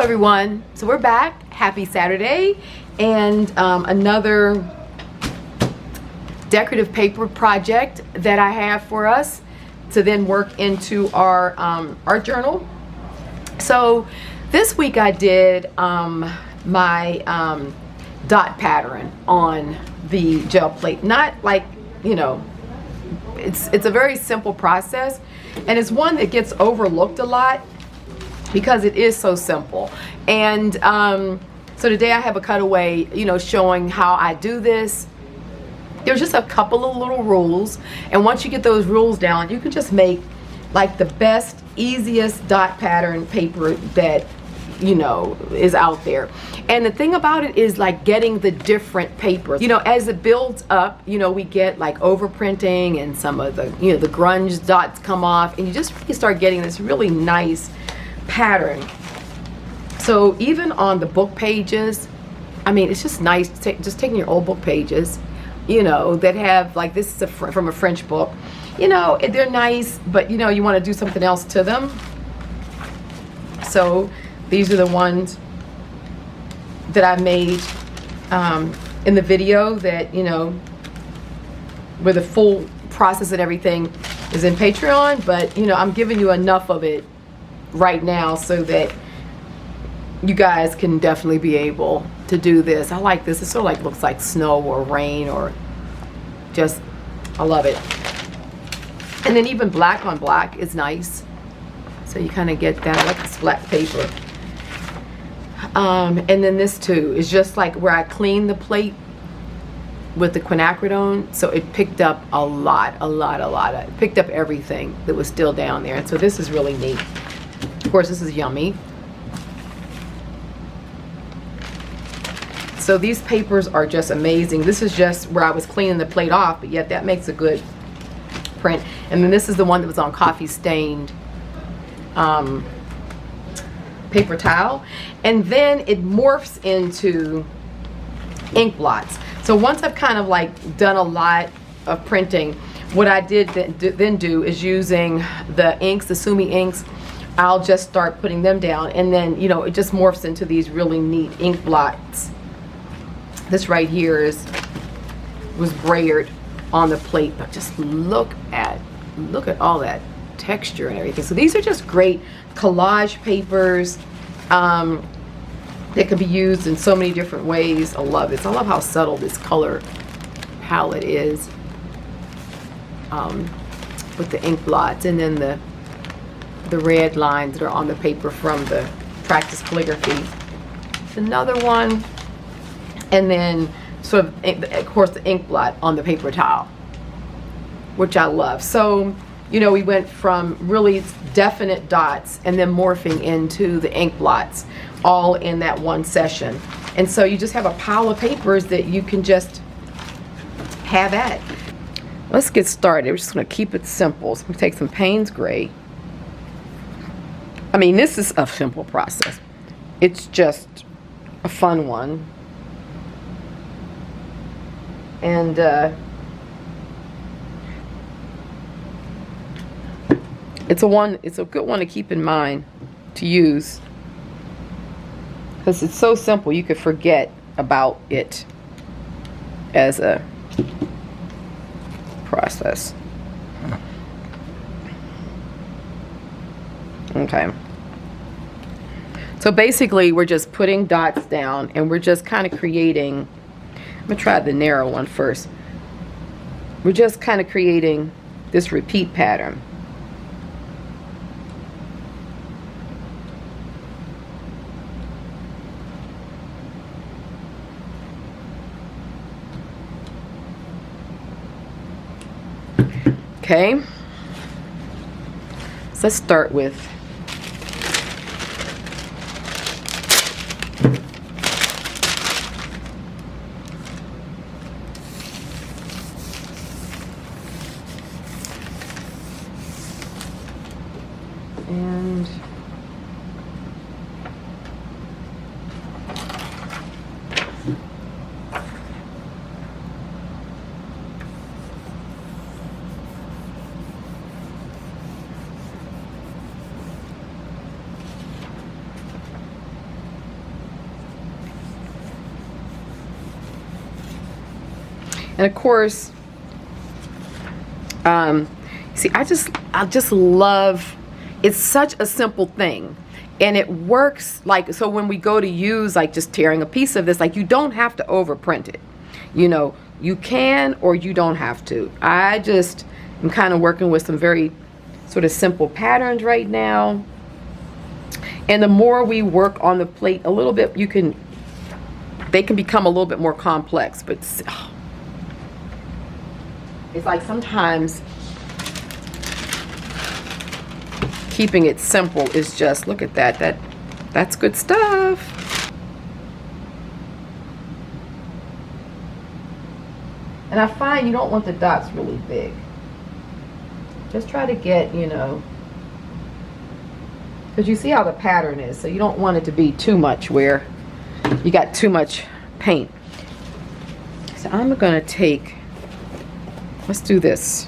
everyone, so we're back. Happy Saturday, and another decorative paper project that I have for us to then work into our art journal. So this week I did my dot pattern on the gel plate. Not like, you know, it's a very simple process, and it's one that gets overlooked a lot because it is so simple. And so today I have a cutaway, you know, showing how I do this. There's just a couple of little rules, and once you get those rules down, you can just make like the best, easiest dot pattern paper that, you know, is out there. And the thing about it is like getting the different papers, you know, as it builds up, you know, we get like overprinting and some of the, you know, the grunge dots come off, and you just really start getting this really nice pattern. So even on the book pages, I mean, it's just nice to just taking your old book pages, you know, that have like, this is from a French book, you know, they're nice, but you know, you want to do something else to them. So these are the ones that I made in the video that, you know, where the full process and everything is in Patreon, but you know, I'm giving you enough of it right now so that you guys can definitely be able to do this. I like this. It sort of like looks like snow or rain, or just, I love it. And then even black on black is nice. So you kind of get that. I like this black paper. And then this too is just like where I cleaned the plate with the quinacridone, so it picked up a lot. It picked up everything that was still down there, and so this is really neat. Of course, this is yummy. So these papers are just amazing. This is just where I was cleaning the plate off, but yet that makes a good print. And then this is the one that was on coffee stained paper towel. And then it morphs into ink blots. So once I've kind of like done a lot of printing, what I did then do is using the inks, the 𝐒𝐄𝐖𝐒𝐲 inks, I'll just start putting them down, and then, you know, it just morphs into these really neat ink blots. This right here was Brayered on the plate, but just look at all that texture and everything. So these are just great collage papers that can be used in so many different ways. I love it. So I love how subtle this color palette is with the ink blots, and then the red lines that are on the paper from the practice calligraphy. Another one, and then sort of course the ink blot on the paper towel, which I love. So, you know, we went from really definite dots and then morphing into the ink blots all in that one session. And so you just have a pile of papers that you can just have at. Let's get started. We're just going to keep it simple. So I'm going to take some Payne's Gray. I mean, this is a simple process. It's just a fun one. And it's a good one to keep in mind to use, because it's so simple you could forget about it as a process. Okay. So basically we're just putting dots down, and we're just kind of creating, I'm going to try the narrow one first. We're just kind of creating this repeat pattern. Okay. So let's start with And of course, see, I just love, it's such a simple thing. And it works like, so when we go to use like just tearing a piece of this, like you don't have to overprint it. You know, you can or you don't have to. I just am kind of working with some very sort of simple patterns right now. And the more we work on the plate a little bit, they can become a little bit more complex. But it's like sometimes keeping it simple is just, look at that. That's good stuff. And I find you don't want the dots really big. Just try to get, you know, because you see how the pattern is, so you don't want it to be too much where you got too much paint. So I'm gonna take, let's do this.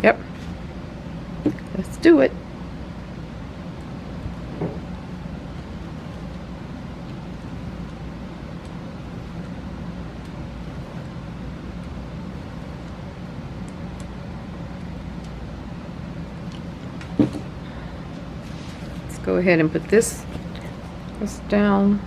Yep, let's do it. Let's go ahead and put this down.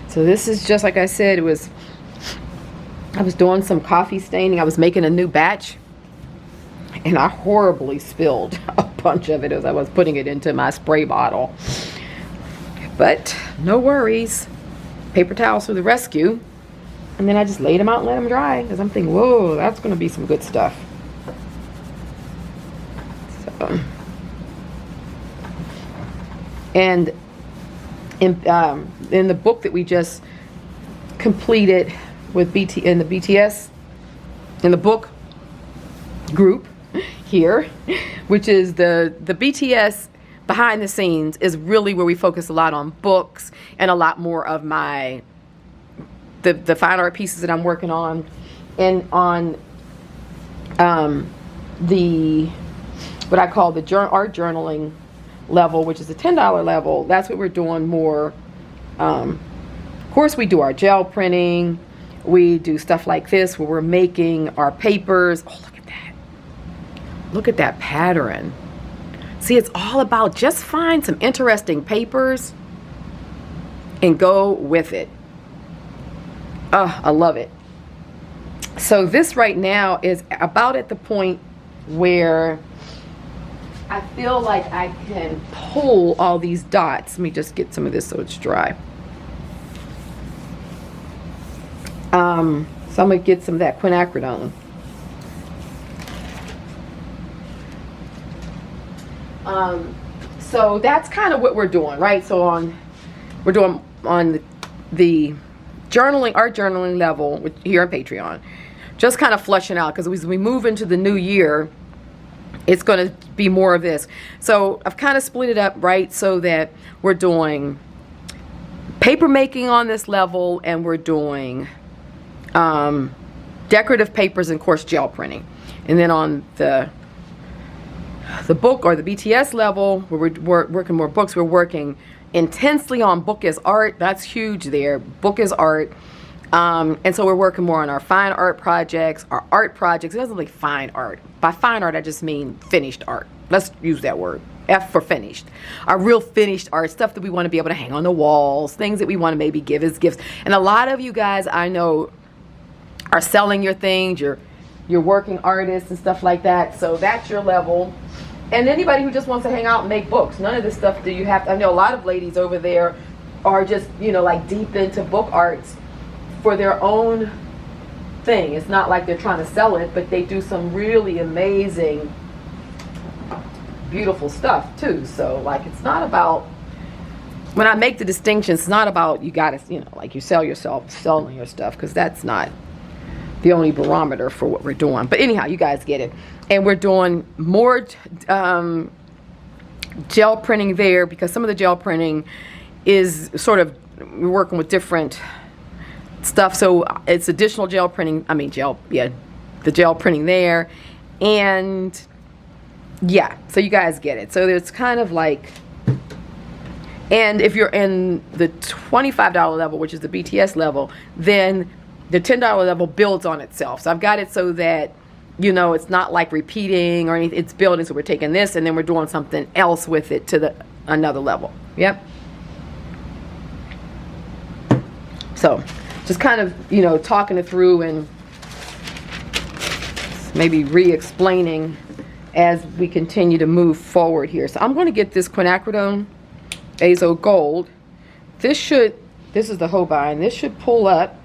So this is just like I said, I was doing some coffee staining. I was making a new batch and I horribly spilled a bunch of it as I was putting it into my spray bottle. But no worries, paper towels to the rescue. And then I just laid them out and let them dry because I'm thinking, whoa, that's going to be some good stuff. So, and in the book that we just completed with in the BTS, in the book group here, which is the BTS behind the scenes, is really where we focus a lot on books and a lot more of my the fine art pieces that I'm working on, and on the what I call the art journaling level, which is the $10 level. That's what we're doing more. Of course, we do our gel printing. We do stuff like this where we're making our papers. Oh, look at that. Look at that pattern. See, it's all about just find some interesting papers and go with it. Oh, I love it. So this right now is about at the point where I feel like I can pull all these dots. Let me just get some of this so it's dry. So I'm going to get some of that quinacridone. So that's kind of what we're doing, right? So we're doing on the journaling, art journaling level here on Patreon, just kind of flushing out, because as we move into the new year, it's going to be more of this. So I've kind of split it up, right, so that we're doing paper making on this level, and we're doing decorative papers and, of course, gel printing. And then on the book or the BTS level, where we're working more books, we're working intensely on book as art. That's huge there. Book as art. And so we're working more on our fine art projects, our art projects. It doesn't like fine art. By fine art, I just mean finished art. Let's use that word. F for finished. Our real finished art, stuff that we want to be able to hang on the walls, things that we want to maybe give as gifts. And a lot of you guys I know are selling your things. You're working artists and stuff like that. So that's your level. And anybody who just wants to hang out and make books, none of this stuff do you have to. I know a lot of ladies over there are just, you know, like deep into book arts for their own thing. It's not like they're trying to sell it, but they do some really amazing, beautiful stuff too. So like, it's not about, when I make the distinction, it's not about you gotta, you know, like you sell yourself selling your stuff, because that's not the only barometer for what we're doing. But anyhow, you guys get it. And we're doing more gel printing there, because some of the gel printing is sort of, we're working with different stuff. So it's additional gel printing, the gel printing there. And yeah, so you guys get it. So it's kind of like, and if you're in the $25 level, which is the BTS level, then the $10 level builds on itself. So I've got it so that, you know, it's not like repeating or anything, it's building. So we're taking this and then we're doing something else with it to another level. Yep. So just kind of, you know, talking it through and maybe re-explaining as we continue to move forward here. So I'm going to get this quinacridone azo gold. This is the Robyn. This should pull up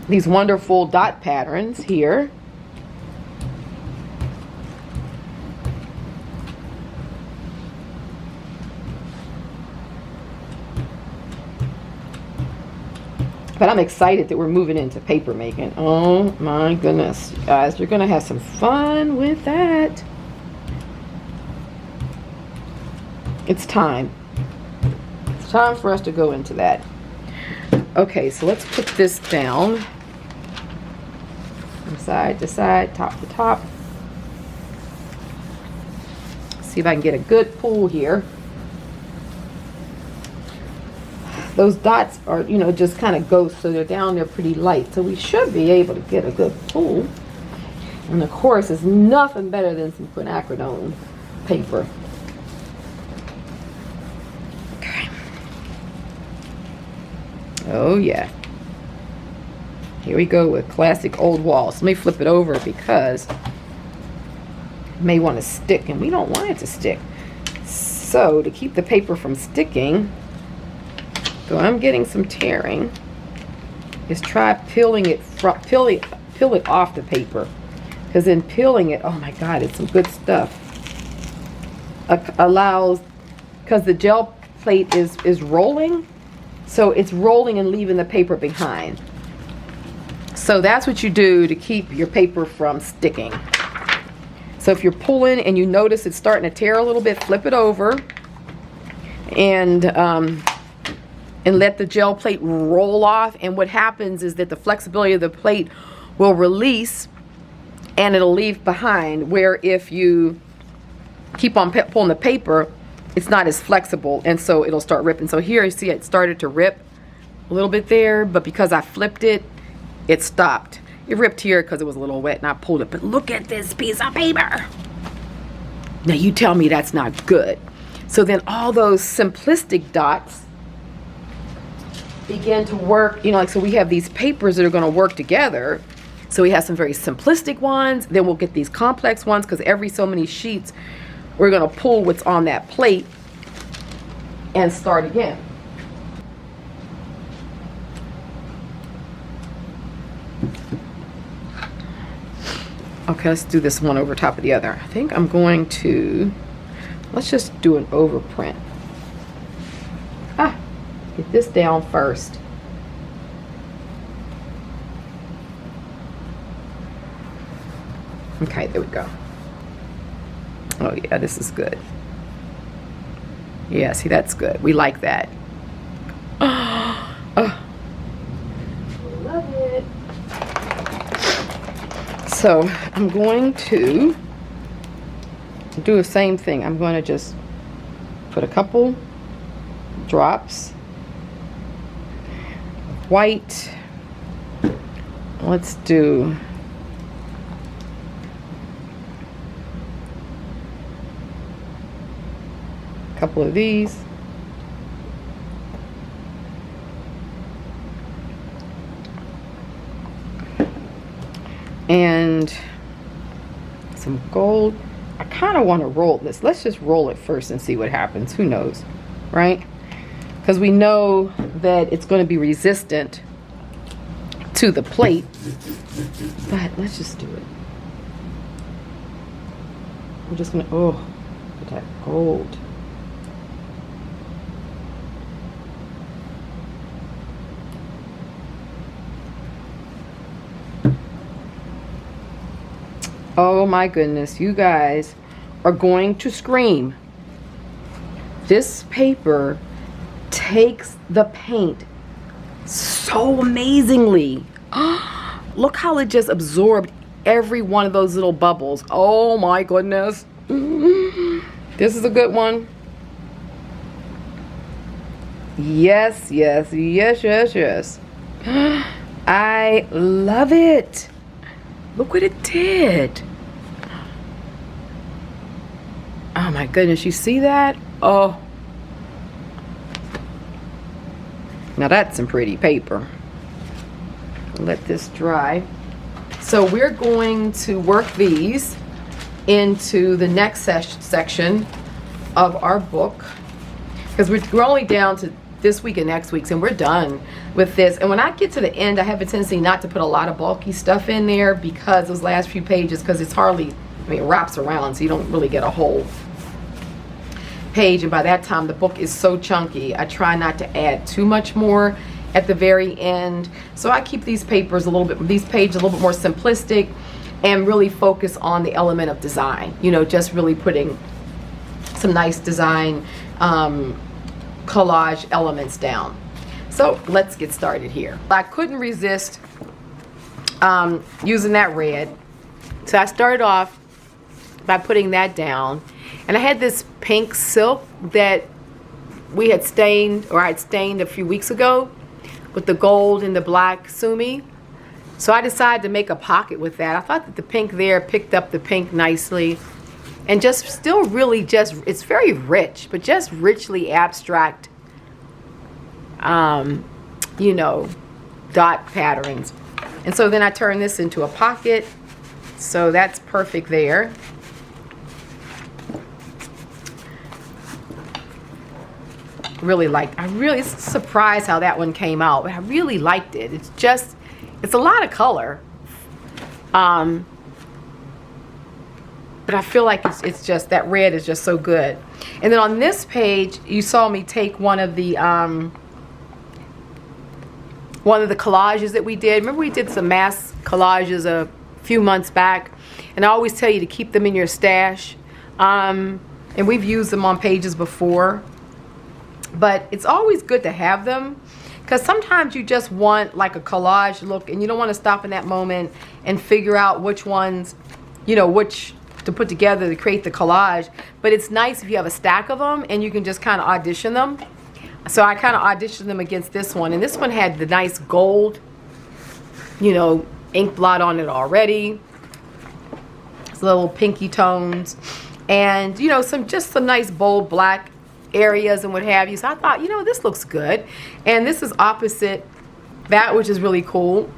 these wonderful dot patterns here. But I'm excited that we're moving into paper making. Oh my goodness, guys, you're gonna have some fun with that. It's time. It's time for us to go into that. Okay, so let's put this down from side to side, top to top. See if I can get a good pull here. Those dots are, you know, just kind of ghosts, so they're down there pretty light. So we should be able to get a good pull. And of course, it's nothing better than some quinacridone paper. Okay. Oh yeah. Here we go with classic old walls. Let me flip it over because it may want to stick, and we don't want it to stick. So to keep the paper from sticking, so I'm getting some tearing, is try peeling it peel it off the paper, because in peeling it, oh my god, it's some good stuff. Allows, because the gel plate is rolling, so it's rolling and leaving the paper behind. So that's what you do to keep your paper from sticking. So if you're pulling and you notice it's starting to tear a little bit, flip it over and let the gel plate roll off. And what happens is that the flexibility of the plate will release and it'll leave behind, where if you keep on pulling the paper, it's not as flexible, and so it'll start ripping. So here you see it started to rip a little bit there, but because I flipped it, it stopped. It ripped here because it was a little wet and I pulled it. But look at this piece of paper. Now you tell me that's not good. So then all those simplistic dots begin to work, you know, like, so we have these papers that are going to work together. So we have some very simplistic ones, then we'll get these complex ones, because every so many sheets we're going to pull what's on that plate and start again. Okay, let's do this one over top of the other. I think I'm going to, let's just do an overprint. Get this down first. Okay, there we go. Oh yeah, this is good. Yeah, see, that's good. We like that. Oh, love it. So I'm going to do the same thing. I'm going to just put a couple drops of white. Let's do a couple of these. And some gold. I kind of want to roll this. Let's just roll it first and see what happens. Who knows, right? Because we know that it's going to be resistant to the plate. But let's just do it. I'm just going to, oh, look at that gold. Oh my goodness, you guys are going to scream. This paper takes the paint so amazingly. Look how it just absorbed every one of those little bubbles. Oh my goodness. This is a good one. Yes, yes, yes, yes, yes. I love it. Look what it did. Oh my goodness, you see that? Oh. Now that's some pretty paper. Let this dry. So we're going to work these into the next section of our book, because we're only down to this week and next week's, and we're done with this. And when I get to the end, I have a tendency not to put a lot of bulky stuff in there, because those last few pages, because it's hardly, I mean, it wraps around, so you don't really get a whole page. And by that time, the book is so chunky, I try not to add too much more at the very end. So I keep these papers a little bit, these pages a little bit more simplistic, and really focus on the element of design. You know, just really putting some nice design collage elements down. So let's get started here. I couldn't resist using that red, so I started off by putting that down. And I had this pink silk that we had stained, or I had stained a few weeks ago, with the gold and the black 𝐒𝐢𝐠𝐬. So I decided to make a pocket with that. I thought that the pink there picked up the pink nicely, and just still really just, it's very rich, but just richly abstract, you know, dot patterns. And so then I turned this into a pocket, so that's perfect there. Really liked, I really surprised how that one came out, but I really liked it. It's just, it's a lot of color, but I feel like it's just, that red is just so good. And then on this page, you saw me take one of the collages that we did. Remember, we did some mass collages a few months back, and I always tell you to keep them in your stash, and we've used them on pages before. But it's always good to have them, because sometimes you just want like a collage look, and you don't want to stop in that moment and figure out which ones, you know, which to put together to create the collage. But it's nice if you have a stack of them and you can just kind of audition them. So I kind of auditioned them against this one, and this one had the nice gold, you know, ink blot on it already. It's little pinky tones, and you know, some nice bold black areas and what have you. So I thought, you know, this looks good. And this is opposite that, which is really cool.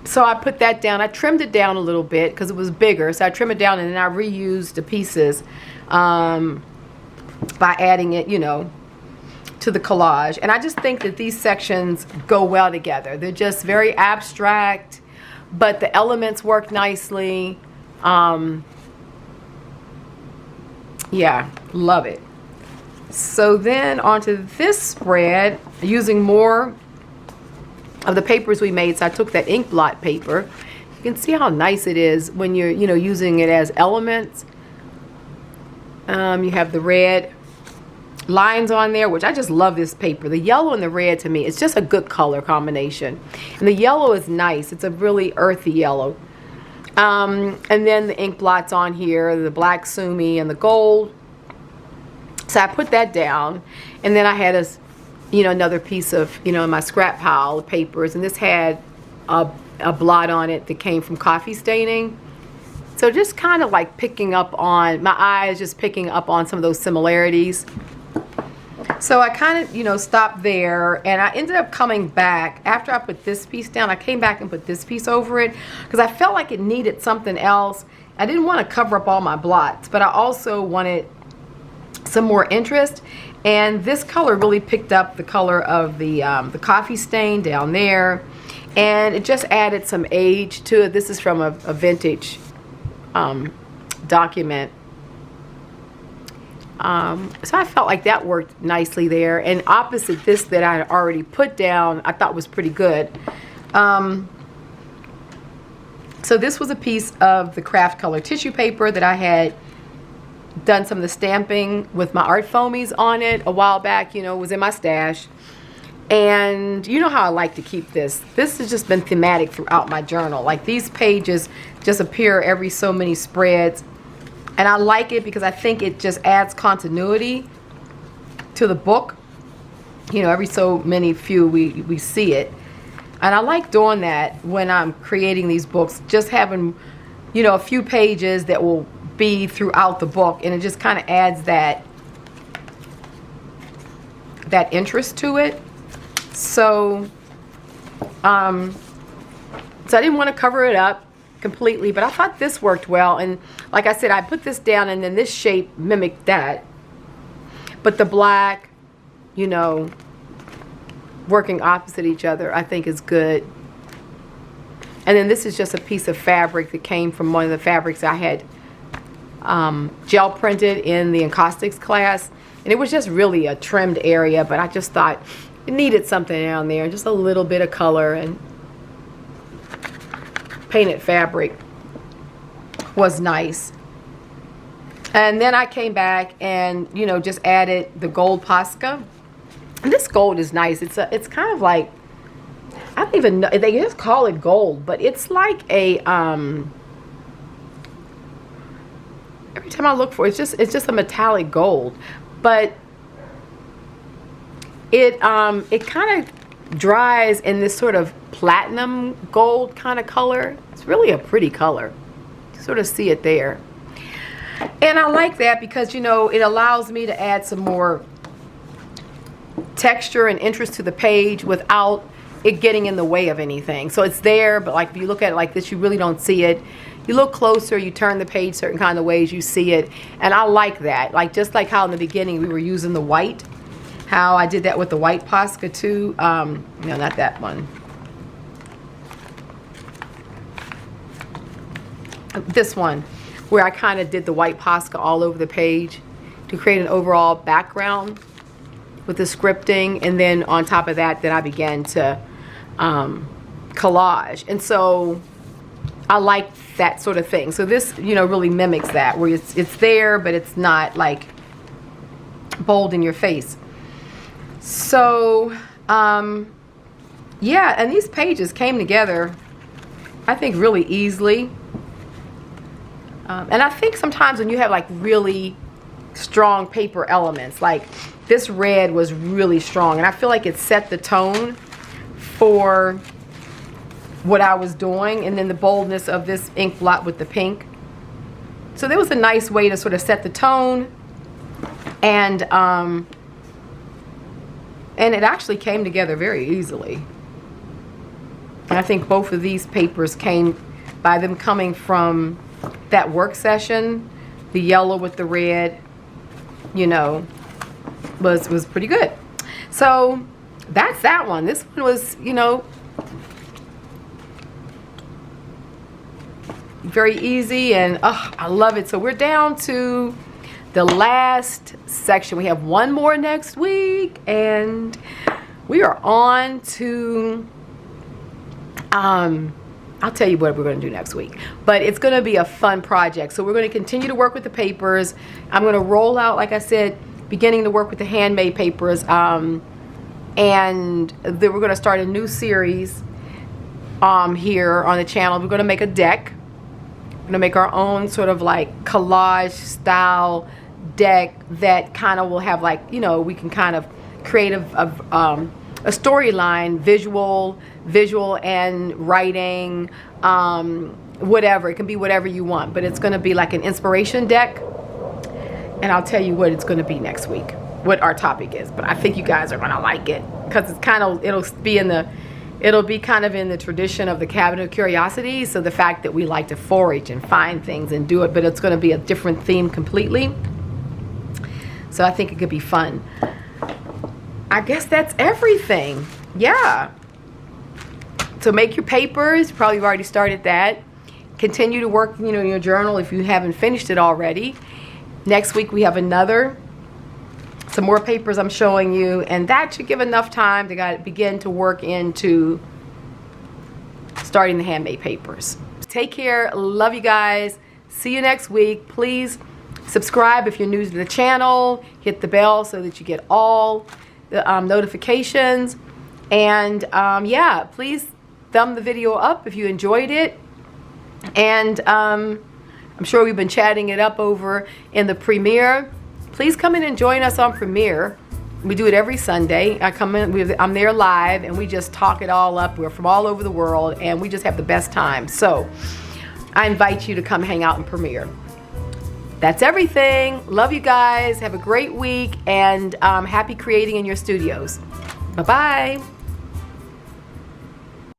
So I put that down. I trimmed it down a little bit because it was bigger, so I trimmed it down, and then I reused the pieces by adding it, you know, to the collage. And I just think that these sections go well together. They're just very abstract, but the elements work nicely. Yeah, love it. So then onto this spread, using more of the papers we made. So I took that ink blot paper. You can see how nice it is when you're, you know, using it as elements. You have the red lines on there, which I just love this paper. The yellow and the red, to me, it's just a good color combination. And the yellow is nice. It's a really earthy yellow. And then the ink blots on here, the black 𝐒𝐢𝐠𝐬𝐿 and the gold. So I put that down, and then I had a, you know, another piece of, you know, in my scrap pile of papers, and this had a blot on it that came from coffee staining. So just kind of like picking up on, my eye is just picking up on some of those similarities. So I kind of, you know, stopped there, and I ended up coming back after I put this piece down. I came back and put this piece over it because I felt like it needed something else. I didn't want to cover up all my blots, but I also wanted some more interest. And this color really picked up the color of the coffee stain down there, and it just added some age to it. This is from a vintage document. So I felt like that worked nicely there, and opposite this that I had already put down, I thought was pretty good. So this was a piece of the craft color tissue paper that I had done some of the stamping with my art foamies on it a while back. You know, it was in my stash, And you know how I like to keep this. This has just been thematic throughout my journal. Like these pages just appear every so many spreads. And I like it because I think it just adds continuity to the book. You know, every so many few we see it. And I like doing that when I'm creating these books. Just having, you know, a few pages that will be throughout the book. And it just kind of adds that interest to it. So I didn't want to cover it up completely, but I thought this worked well. And like I said, I put this down and then this shape mimicked that. But the black, you know, working opposite each other, I think is good. And then this is just a piece of fabric that came from one of the fabrics I had gel printed in the Encaustics class. And it was just really a trimmed area, but I just thought it needed something down there, just a little bit of color, and painted fabric was nice. And then I came back and, you know, just added the gold Posca. And this gold is nice. It's kind of like, I don't even know, they just call it gold, but it's like a every time I look for it, it's just a metallic gold. But it kind of dries in this sort of platinum gold kind of color. It's really a pretty color. You sort of see it there. And I like that because, you know, it allows me to add some more texture and interest to the page without it getting in the way of anything. So it's there, but like if you look at it like this, you really don't see it. You look closer, you turn the page certain kind of ways, you see it. And I like that. Like just like how in the beginning we were using the white, how I did that with the white Posca too. No, not that one. This one, where I kind of did the white Posca all over the page to create an overall background with the scripting, and then on top of that, then I began to collage. And so I like that sort of thing. So this, you know, really mimics that, where it's there, but it's not like bold in your face. So yeah, and these pages came together, I think, really easily. And I think sometimes when you have like really strong paper elements, like this red was really strong, and I feel like it set the tone for what I was doing, and then the boldness of this ink blot with the pink. So there was a nice way to sort of set the tone, and it actually came together very easily. And I think both of these papers came by them coming from that work session. The yellow with the red, you know, was pretty good. So that's that one. This one was, you know, very easy, and I love it. So we're down to the last section. We have one more next week, and we are on to I'll tell you what we're going to do next week, but it's going to be a fun project. So we're going to continue to work with the papers. I'm going to roll out, like I said, beginning to work with the handmade papers, and then we're going to start a new series here on the channel. We're going to make a deck. We're going to make our own sort of like collage style deck that kind of will have, like, you know, we can kind of create a storyline, visual and writing, whatever. It can be whatever you want, but it's going to be like an inspiration deck. And I'll tell you what it's going to be next week, what our topic is. But I think you guys are going to like it, because it's kind of, it'll be kind of in the tradition of the Cabinet of Curiosities. So the fact that we like to forage and find things and do it, but it's going to be a different theme completely. So I think it could be fun. I guess that's everything. Yeah. So make your papers. Probably already started that. Continue to work, you know, in your journal if you haven't finished it already. Next week we have some more papers I'm showing you, and that should give enough time to begin to work into starting the handmade papers. Take care. Love you guys. See you next week. Please subscribe if you're new to the channel. Hit the bell so that you get all the notifications. And yeah, please thumb the video up if you enjoyed it. And I'm sure we've been chatting it up over in the premiere. Please come in and join us on premiere. We do it every Sunday. I'm there live, and we just talk it all up. We're from all over the world, and we just have the best time. So I invite you to come hang out in premiere. That's everything. Love you guys. Have a great week, and happy creating in your studios. Bye-bye.